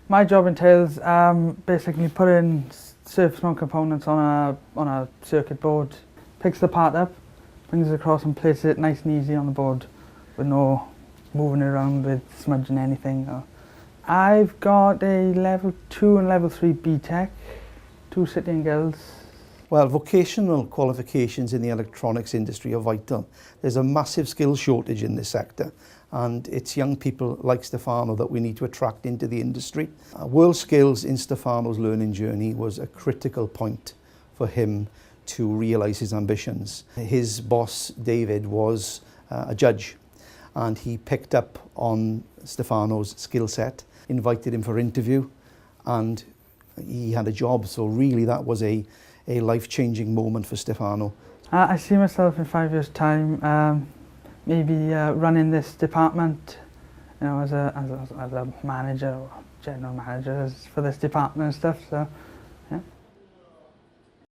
My job entails basically putting surface mount components on a circuit board, picks the part up, brings it across and places it nice and easy on the board with no moving it around with smudging anything. I've got a level 2 and level 3 BTEC, 2 City and Guilds. Well, vocational qualifications in the electronics industry are vital. There's a massive skill shortage in this sector, and it's young people like Stefano that we need to attract into the industry. World Skills in Stefano's learning journey was a critical point for him to realise his ambitions. His boss, David, was a judge, and he picked up on Stefano's skill set, invited him for interview, and he had a job. So really that was a life-changing moment for Stefano. I see myself in 5 years' time maybe running this department, you know, as a manager or general manager for this department and stuff. So